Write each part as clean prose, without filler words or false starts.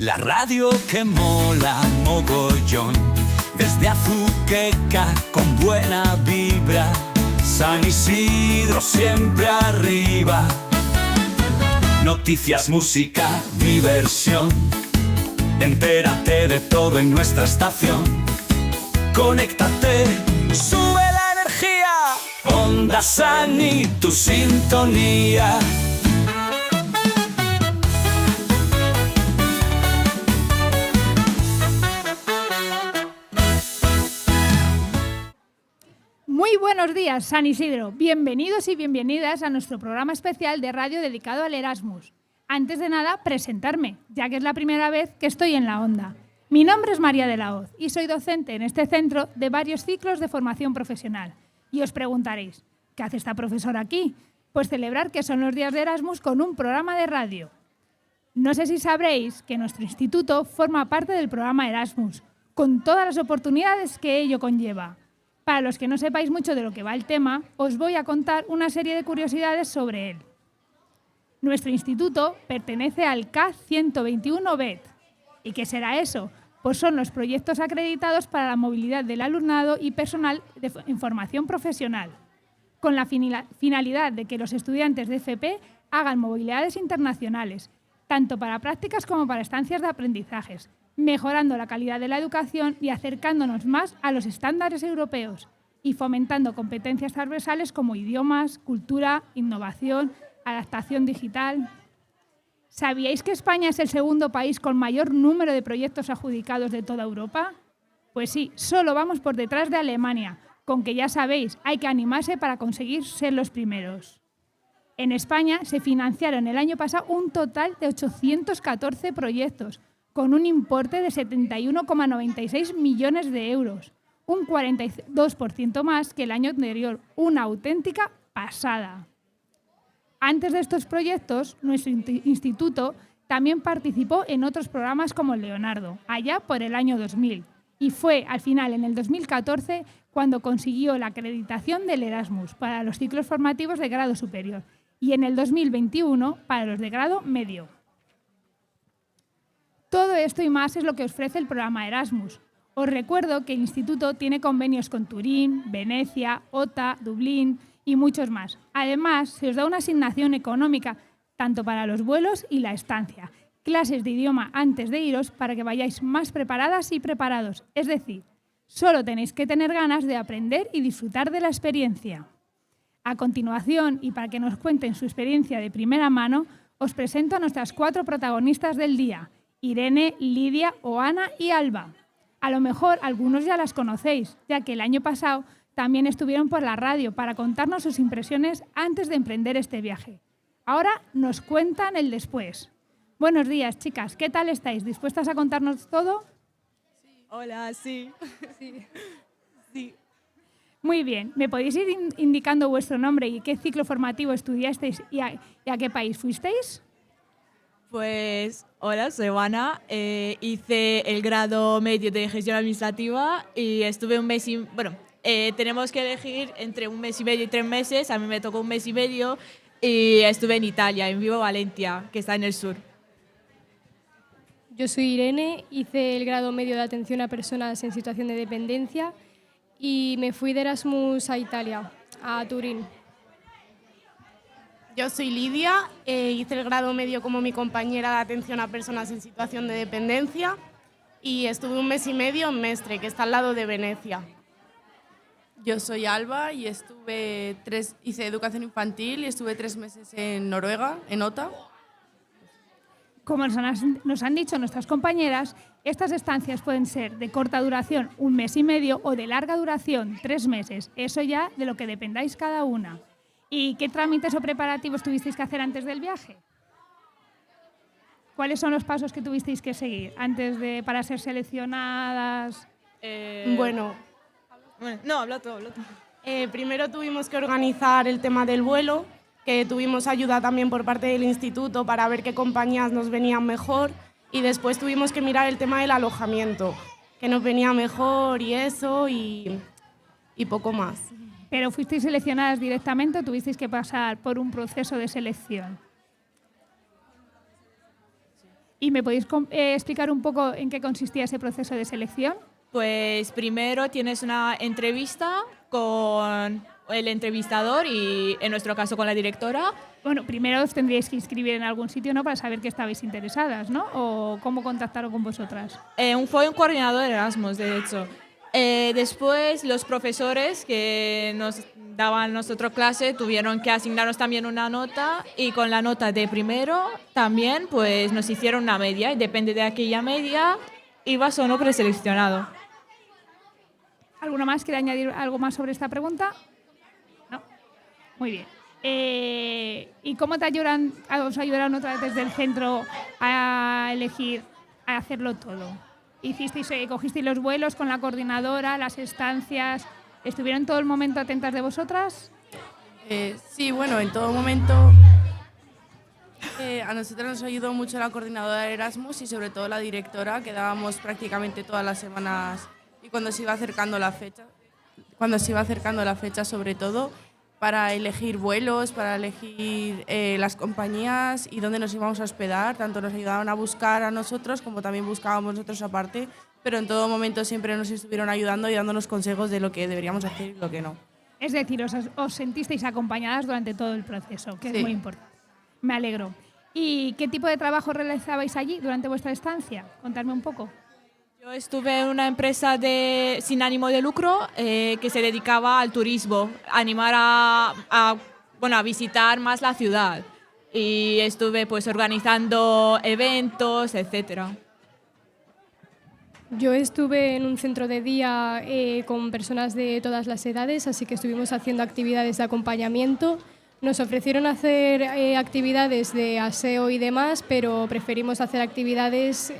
La radio que mola mogollón, desde Azuqueca con buena vibra, San Isidro siempre arriba. Noticias, música, diversión, entérate de todo en nuestra estación. Conéctate, sube la energía, Onda Sani, tu sintonía. Muy buenos días, San Isidro. Bienvenidos y bienvenidas a nuestro programa especial de radio dedicado al Erasmus. Antes de nada, presentarme, ya que es la primera vez que estoy en la onda. Mi nombre es María de la Hoz y soy docente en este centro de varios ciclos de formación profesional. Y os preguntaréis, ¿qué hace esta profesora aquí? Pues celebrar que son los días de Erasmus con un programa de radio. No sé si sabréis que nuestro instituto forma parte del programa Erasmus, con todas las oportunidades que ello conlleva. Para los que no sepáis mucho de lo que va el tema, os voy a contar una serie de curiosidades sobre él. Nuestro instituto pertenece al CAC 121 BET. ¿Y qué será eso? Pues son los proyectos acreditados para la movilidad del alumnado y personal en formación profesional, con la finalidad de que los estudiantes de FP hagan movilidades internacionales, tanto para prácticas como para estancias de aprendizajes, mejorando la calidad de la educación y acercándonos más a los estándares europeos y fomentando competencias transversales como idiomas, cultura, innovación, adaptación digital. ¿Sabíais que España es el segundo país con mayor número de proyectos adjudicados de toda Europa? Pues sí, solo vamos por detrás de Alemania, con que ya sabéis, hay que animarse para conseguir ser los primeros. En España se financiaron el año pasado un total de 814 proyectos, con un importe de 71,96 millones de euros, un 42% más que el año anterior, una auténtica pasada. Antes de estos proyectos, nuestro instituto también participó en otros programas como el Leonardo, allá por el año 2000, y fue al final, en el 2014, cuando consiguió la acreditación del Erasmus para los ciclos formativos de grado superior y en el 2021 para los de grado medio. Todo esto y más es lo que ofrece el programa Erasmus. Os recuerdo que el instituto tiene convenios con Turín, Venecia, OTA, Dublín y muchos más. Además, se os da una asignación económica tanto para los vuelos y la estancia, clases de idioma antes de iros para que vayáis más preparadas y preparados. Es decir, solo tenéis que tener ganas de aprender y disfrutar de la experiencia. A continuación, y para que nos cuenten su experiencia de primera mano, os presento a nuestras 4 protagonistas del día: Irene, Lidia, Oana y Alba. A lo mejor algunos ya las conocéis, ya que el año pasado también estuvieron por la radio para contarnos sus impresiones antes de emprender este viaje. Ahora nos cuentan el después. Buenos días, chicas. ¿Qué tal estáis? ¿Dispuestas a contarnos todo? Sí. Hola, sí. Sí. Muy bien. ¿Me podéis ir indicando vuestro nombre y qué ciclo formativo estudiasteis y a qué país fuisteis? Pues, hola, soy Oana. Hice el grado medio de gestión administrativa y estuve un mes y... Bueno, tenemos que elegir entre un mes y medio y 3 meses. A mí me tocó un mes y medio y estuve en Italia, en Vibo Valentia, que está en el sur. Yo soy Irene, hice el grado medio de atención a personas en situación de dependencia y me fui de Erasmus a Italia, a Turín. Yo soy Lidia, hice el grado medio como mi compañera de atención a personas en situación de dependencia y estuve un mes y medio en Mestre, que está al lado de Venecia. Yo soy Alba y hice educación infantil y estuve 3 meses en Noruega, en OTA. Como nos han dicho nuestras compañeras, estas estancias pueden ser de corta duración, 1 mes y medio, o de larga duración, 3 meses. Eso ya de lo que dependáis cada una. ¿Y qué trámites o preparativos tuvisteis que hacer antes del viaje? ¿Cuáles son los pasos que tuvisteis que seguir para ser seleccionadas? Bueno, No, habla tú. primero tuvimos que organizar el tema del vuelo, que tuvimos ayuda también por parte del instituto para ver qué compañías nos venían mejor, y después tuvimos que mirar el tema del alojamiento, que nos venía mejor y eso, y poco más. ¿Pero fuisteis seleccionadas directamente o tuvisteis que pasar por un proceso de selección? ¿Y me podéis explicar un poco en qué consistía ese proceso de selección? Pues primero tienes una entrevista con el entrevistador y en nuestro caso con la directora. Bueno, primero os tendríais que inscribir en algún sitio, ¿no? Para saber que estabais interesadas, ¿no? ¿O cómo contactaron con vosotras? Fue un coordinador de Erasmus, de hecho. Después los profesores que nos daban nosotros clase tuvieron que asignarnos también una nota y con la nota de primero también pues nos hicieron una media y depende de aquella media ibas o no preseleccionado. ¿Alguno más quiere añadir algo más sobre esta pregunta? No. Muy bien. ¿Y cómo os ayudaron otra vez desde el centro a elegir, a hacerlo todo? ¿Cogisteis los vuelos con la coordinadora, las estancias? ¿Estuvieron todo el momento atentas de vosotras? Sí, bueno, en todo momento a nosotros nos ayudó mucho la coordinadora de Erasmus y sobre todo la directora, que dábamos prácticamente todas las semanas y cuando se iba acercando la fecha sobre todo, para elegir vuelos, para elegir las compañías y dónde nos íbamos a hospedar. Tanto nos ayudaban a buscar a nosotros como también buscábamos nosotros aparte, pero en todo momento siempre nos estuvieron ayudando y dándonos consejos de lo que deberíamos hacer y lo que no. Es decir, os sentisteis acompañadas durante todo el proceso, que es muy importante. Me alegro. ¿Y qué tipo de trabajo realizabais allí durante vuestra estancia? Contadme un poco. Yo estuve en una empresa sin ánimo de lucro que se dedicaba al turismo, animar a visitar más la ciudad. Y estuve pues organizando eventos, etcétera. Yo estuve en un centro de día con personas de todas las edades, así que estuvimos haciendo actividades de acompañamiento. Nos ofrecieron hacer actividades de aseo y demás, pero preferimos hacer actividades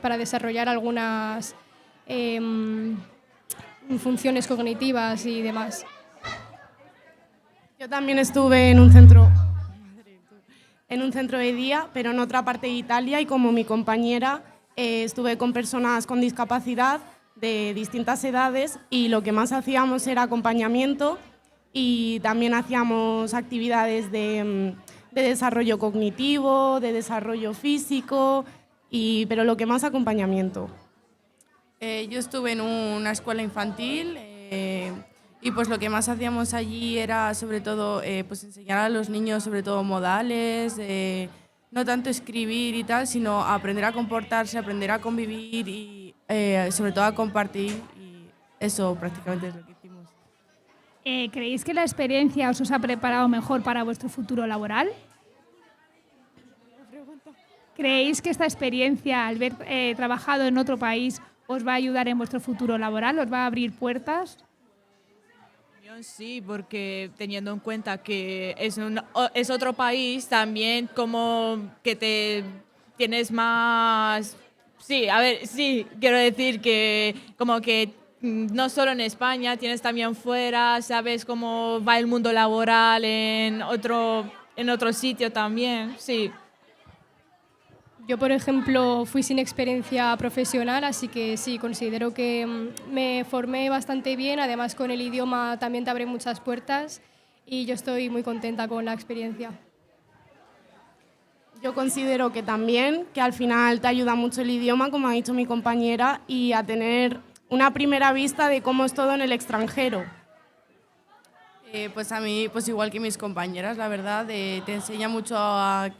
para desarrollar algunas funciones cognitivas y demás. Yo también estuve en un centro de día, pero en otra parte de Italia, y como mi compañera estuve con personas con discapacidad de distintas edades y lo que más hacíamos era acompañamiento y también hacíamos actividades de desarrollo cognitivo, de desarrollo físico, pero lo que más acompañamiento. Yo estuve en una escuela infantil y pues lo que más hacíamos allí era sobre todo pues enseñar a los niños sobre todo modales, no tanto escribir y tal, sino aprender a comportarse, aprender a convivir y sobre todo a compartir, y eso prácticamente es lo que hicimos. ¿Creéis que la experiencia os ha preparado mejor para vuestro futuro laboral? ¿Creéis que esta experiencia, al haber trabajado en otro país, os va a ayudar en vuestro futuro laboral? ¿Os va a abrir puertas? Sí, porque teniendo en cuenta que es otro país, también como que tienes más... Sí, a ver, sí, quiero decir que como que no solo en España, tienes también fuera, sabes cómo va el mundo laboral en otro sitio también, sí. Yo, por ejemplo, fui sin experiencia profesional, así que sí, considero que me formé bastante bien. Además, con el idioma también te abre muchas puertas y yo estoy muy contenta con la experiencia. Yo considero que también, que al final te ayuda mucho el idioma, como ha dicho mi compañera, y a tener una primera vista de cómo es todo en el extranjero. Pues a mí, pues igual que mis compañeras, la verdad, te enseña mucho a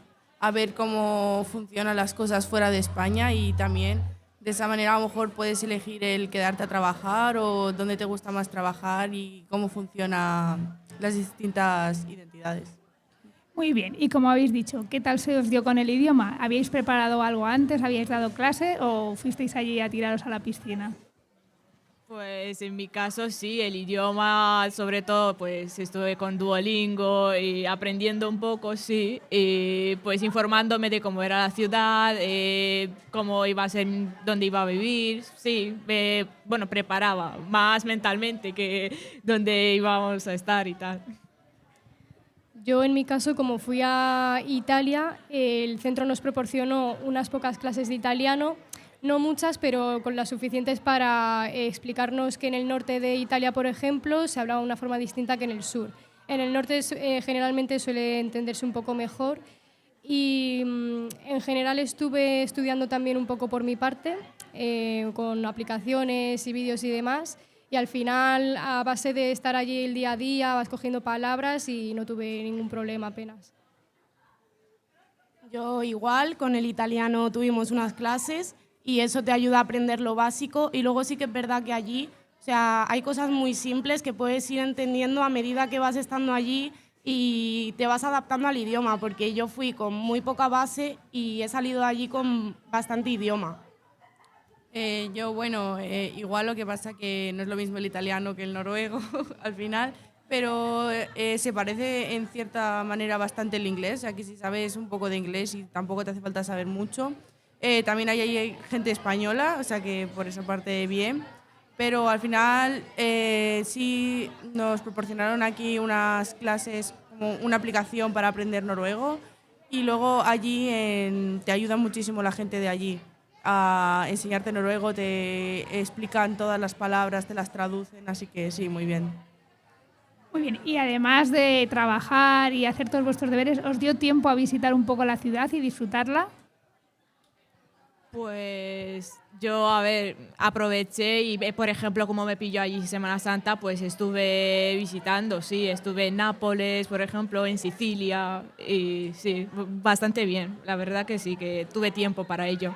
ver cómo funcionan las cosas fuera de España y también de esa manera a lo mejor puedes elegir el quedarte a trabajar o dónde te gusta más trabajar y cómo funcionan las distintas identidades. Muy bien, y como habéis dicho, ¿qué tal se os dio con el idioma? ¿Habíais preparado algo antes? ¿Habíais dado clase o fuisteis allí a tiraros a la piscina? Pues en mi caso sí, el idioma, sobre todo, pues estuve con Duolingo y aprendiendo un poco, sí, y pues informándome de cómo era la ciudad, cómo iba a ser, dónde iba a vivir, sí, preparaba más mentalmente que dónde íbamos a estar y tal. Yo, en mi caso, como fui a Italia, el centro nos proporcionó unas pocas clases de italiano, no muchas, pero con las suficientes para explicarnos que en el norte de Italia, por ejemplo, se hablaba de una forma distinta que en el sur. En el norte generalmente suele entenderse un poco mejor Y en general estuve estudiando también un poco por mi parte, con aplicaciones y vídeos y demás. Y al final, a base de estar allí el día a día, vas cogiendo palabras y no tuve ningún problema apenas. Yo igual, con el italiano tuvimos unas clases y eso te ayuda a aprender lo básico. Y luego sí que es verdad que allí, o sea, hay cosas muy simples que puedes ir entendiendo a medida que vas estando allí y te vas adaptando al idioma, porque yo fui con muy poca base y he salido de allí con bastante idioma. Igual lo que pasa que no es lo mismo el italiano que el noruego al final, pero se parece en cierta manera bastante el inglés. Aquí si sabes un poco de inglés y tampoco te hace falta saber mucho. También hay gente española, o sea que por esa parte bien. Pero al final sí nos proporcionaron aquí unas clases, como una aplicación para aprender noruego, y luego allí te ayuda muchísimo la gente de allí a enseñarte noruego, te explican todas las palabras, te las traducen, así que sí, muy bien. Muy bien, y además de trabajar y hacer todos vuestros deberes, ¿os dio tiempo a visitar un poco la ciudad y disfrutarla? Pues yo, aproveché y, por ejemplo, como me pilló allí Semana Santa, pues estuve visitando, sí, estuve en Nápoles, por ejemplo, en Sicilia, y sí, bastante bien, la verdad que sí, que tuve tiempo para ello.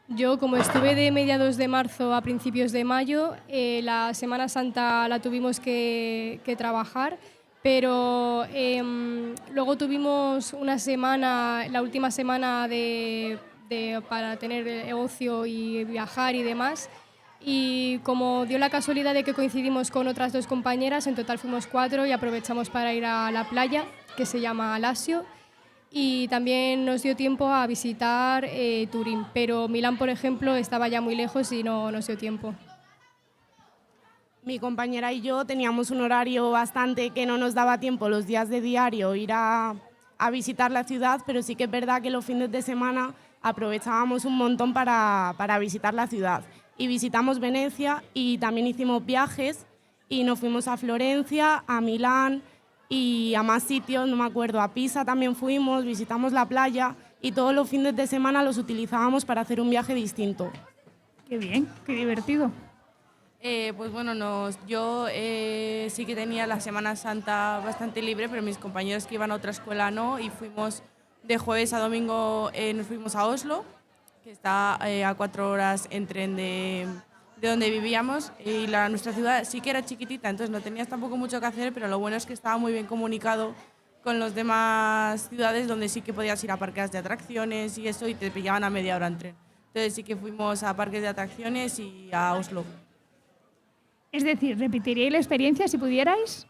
Yo, como estuve de mediados de marzo a principios de mayo, la Semana Santa la tuvimos que trabajar, pero luego tuvimos una semana, la última semana para tener ocio y viajar y demás. Y como dio la casualidad de que coincidimos con otras 2 compañeras, en total fuimos 4 y aprovechamos para ir a la playa, que se llama Alasio. Y también nos dio tiempo a visitar Turín, pero Milán, por ejemplo, estaba ya muy lejos y no nos dio tiempo. Mi compañera y yo teníamos un horario bastante que no nos daba tiempo los días de diario ir a visitar la ciudad, pero sí que es verdad que los fines de semana aprovechábamos un montón para visitar la ciudad. Y visitamos Venecia y también hicimos viajes y nos fuimos a Florencia, a Milán y a más sitios, no me acuerdo, a Pisa también fuimos, visitamos la playa y todos los fines de semana los utilizábamos para hacer un viaje distinto. Qué bien, qué divertido. Pues bueno, yo sí que tenía la Semana Santa bastante libre, pero mis compañeros que iban a otra escuela no, y fuimos de jueves a domingo, nos fuimos a Oslo, que está a 4 horas en tren de donde vivíamos, y nuestra ciudad sí que era chiquitita, entonces no tenías tampoco mucho que hacer, pero lo bueno es que estaba muy bien comunicado con las demás ciudades donde sí que podías ir a parques de atracciones y eso, y te pillaban a media hora en tren. Entonces sí que fuimos a parques de atracciones y a Oslo. Es decir, ¿repetiríais la experiencia si pudierais?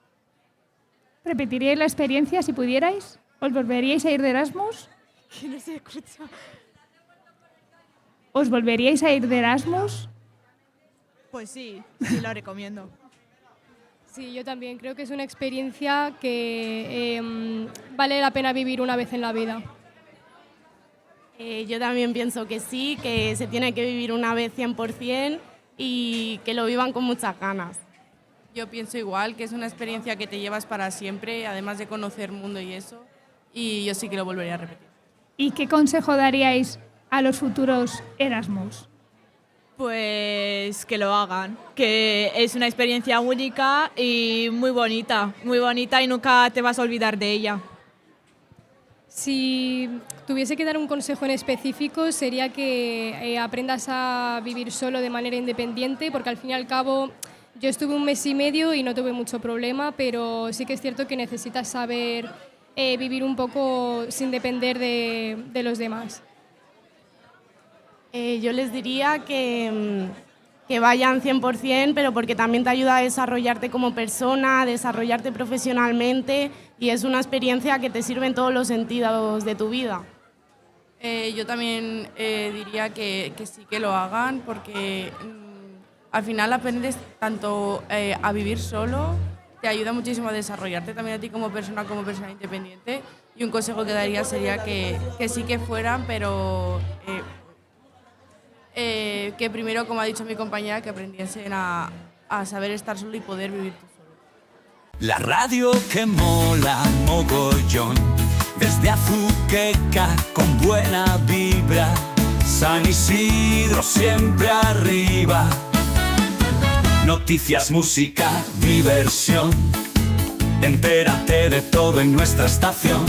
¿Repetiríais la experiencia si pudierais? ¿Os volveríais a ir de Erasmus? Que no se escucha. ¿Os volveríais a ir de Erasmus? Pues sí, sí lo recomiendo. Sí, yo también creo que es una experiencia que vale la pena vivir una vez en la vida. Yo también pienso que sí, que se tiene que vivir una vez 100% y que lo vivan con muchas ganas. Yo pienso igual, que es una experiencia que te llevas para siempre, además de conocer el mundo y eso, y yo sí que lo volvería a repetir. ¿Y qué consejo daríais a los futuros Erasmus? Pues que lo hagan, que es una experiencia única y muy bonita y nunca te vas a olvidar de ella. Si tuviese que dar un consejo en específico sería que aprendas a vivir solo de manera independiente, porque al fin y al cabo yo estuve 1 mes y medio y no tuve mucho problema, pero sí que es cierto que necesitas saber vivir un poco sin depender de los demás. Yo les diría que vayan 100%, pero porque también te ayuda a desarrollarte como persona, a desarrollarte profesionalmente, y es una experiencia que te sirve en todos los sentidos de tu vida. Yo también diría que sí que lo hagan, porque al final aprendes tanto a vivir solo, te ayuda muchísimo a desarrollarte también a ti como persona independiente, y un consejo que daría sería que sí que fueran, pero que primero, como ha dicho mi compañera, que aprendiesen a saber estar solo y poder vivir tú solo. La radio que mola mogollón, Desde Azuqueca con buena vibra, San Isidro siempre arriba. Noticias, música, diversión, entérate de todo en nuestra estación.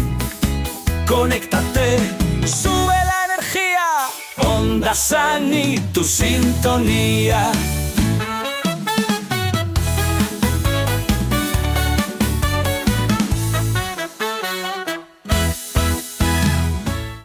Conéctate, sube la energía, Onda Sani, tu sintonía.